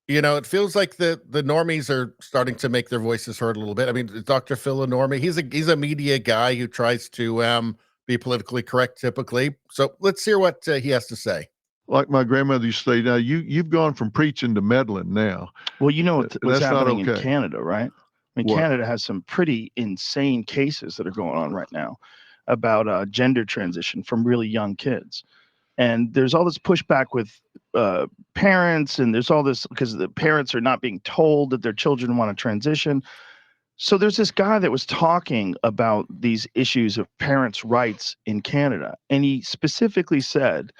It feels like the normies are starting to make their voices heard a little bit. I mean, Dr. Phil, a normie, he's a media guy who tries to be politically correct typically. So let's hear what he has to say. Like my grandmother used to say, now you've gone from preaching to meddling now. Well, you know what's That's not happening in okay. Canada, right? I mean, What? Canada has some pretty insane cases that are going on right now about gender transition from really young kids. And there's all this pushback with parents, and there's all this because the parents are not being told that their children want to transition. So there's this guy that was talking about these issues of parents' rights in Canada, and he specifically said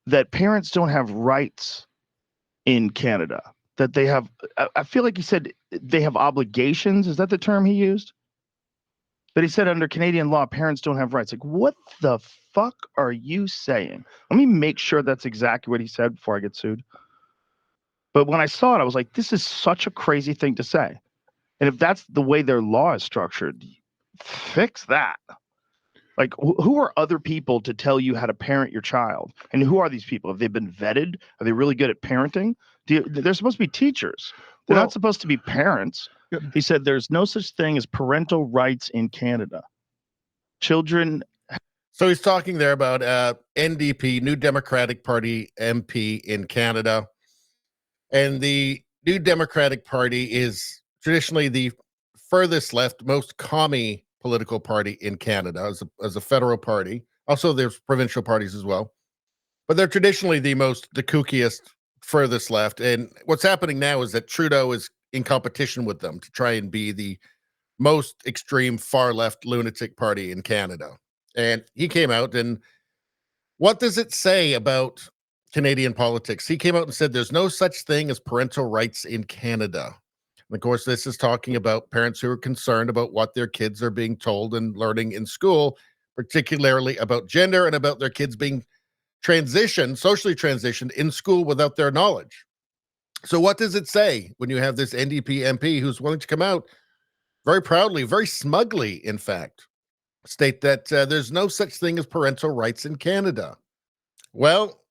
that parents don't have rights in Canada. That they have, I feel like he said they have obligations. Is that the term he used? But he said under Canadian law, parents don't have rights. Like, what the fuck are you saying? Let me make sure that's exactly what he said before I get sued. But when I saw it, I was like, this is such a crazy thing to say. And if that's the way their law is structured, fix that. Like, who are other people to tell you how to parent your child? And who are these people? Have they been vetted? Are they really good at parenting? They're supposed to be teachers. They're not supposed to be parents. He said there's no such thing as parental rights in Canada. Children. So he's talking there about NDP, New Democratic Party MP in Canada. And the New Democratic Party is traditionally the furthest left, most commie political party in Canada as a federal party. Also, there's provincial parties as well. But they're traditionally the kookiest, furthest left. And what's happening now is that Trudeau is in competition with them to try and be the most extreme far left lunatic party in Canada. And he came out, and what does it say about Canadian politics? He came out and said there's no such thing as parental rights in Canada. And of course, this is talking about parents who are concerned about what their kids are being told and learning in school, particularly about gender and about their kids being socially transitioned in school without their knowledge. So what does it say when you have this NDP MP who's willing to come out very proudly, very smugly, in fact, state that there's no such thing as parental rights in Canada? Well,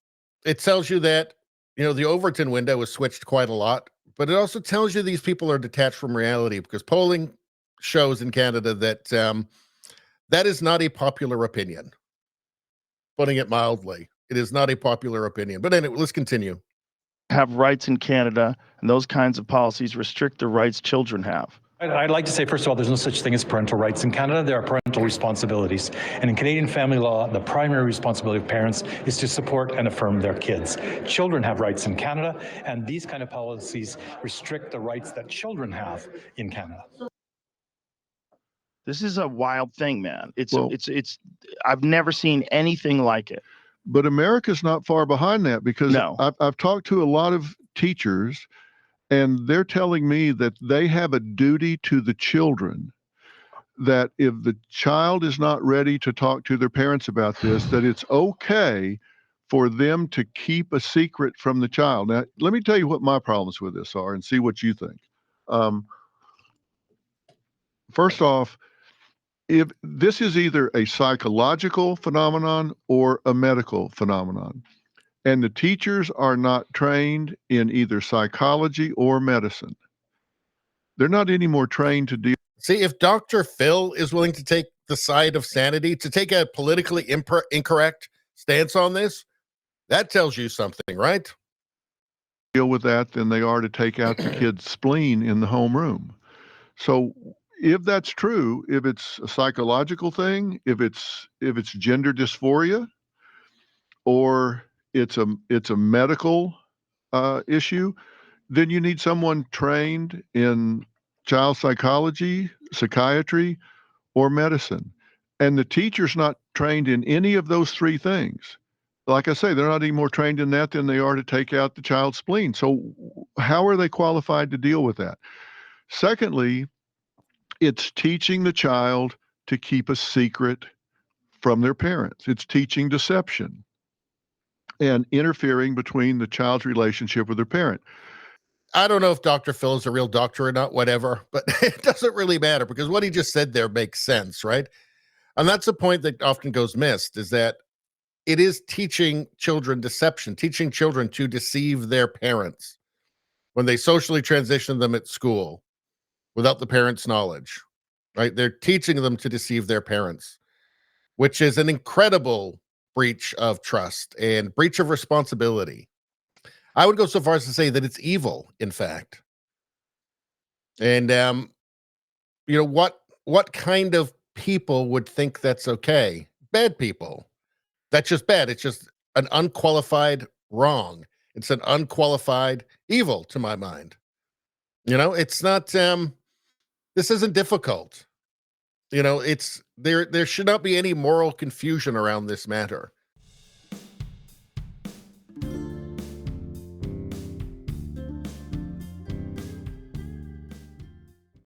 it tells you that, the Overton window was switched quite a lot, but it also tells you these people are detached from reality, because polling shows in Canada that that is not a popular opinion. Putting it mildly, it is not a popular opinion. But anyway, let's continue. Have rights in Canada, and those kinds of policies restrict the rights children have. I'd like to say, first of all, there's no such thing as parental rights in Canada. There are parental responsibilities. And in Canadian family law, the primary responsibility of parents is to support and affirm their kids. Children have rights in Canada, and these kind of policies restrict the rights that children have in Canada. This is a wild thing, man. It's I've never seen anything like it. But America's not far behind that, because I've talked to a lot of teachers, and they're telling me that they have a duty to the children, that if the child is not ready to talk to their parents about this, that it's okay for them to keep a secret from the child. Now, let me tell you what my problems with this are and see what you think. First off, if this is either a psychological phenomenon or a medical phenomenon, and the teachers are not trained in either psychology or medicine, they're not any more trained to deal. See, if Dr. Phil is willing to take the side of sanity, to take a politically incorrect stance on this, that tells you something, right? Deal with that than they are to take out the kid's spleen in the homeroom. So if that's true, if it's a psychological thing, if it's gender dysphoria, or it's a medical issue, then you need someone trained in child psychology, psychiatry, or medicine. And the teacher's not trained in any of those three things. Like I say, they're not any more trained in that than they are to take out the child's spleen. So how are they qualified to deal with that? Secondly, it's teaching the child to keep a secret from their parents. It's teaching deception and interfering between the child's relationship with their parent. I don't know if Dr. Phil is a real doctor or not, whatever, but it doesn't really matter, because what he just said there makes sense, right? And that's a point that often goes missed, is that it is teaching children deception, teaching children to deceive their parents. when they socially transition them at school without the parents' knowledge, right? They're teaching them to deceive their parents, which is an incredible breach of trust and breach of responsibility. I would go so far as to say that it's evil, in fact. And what kind of people would think that's okay? Bad people. That's just bad. It's just an unqualified wrong. It's an unqualified evil to my mind. It's not this isn't difficult. It's there should not be any moral confusion around this matter.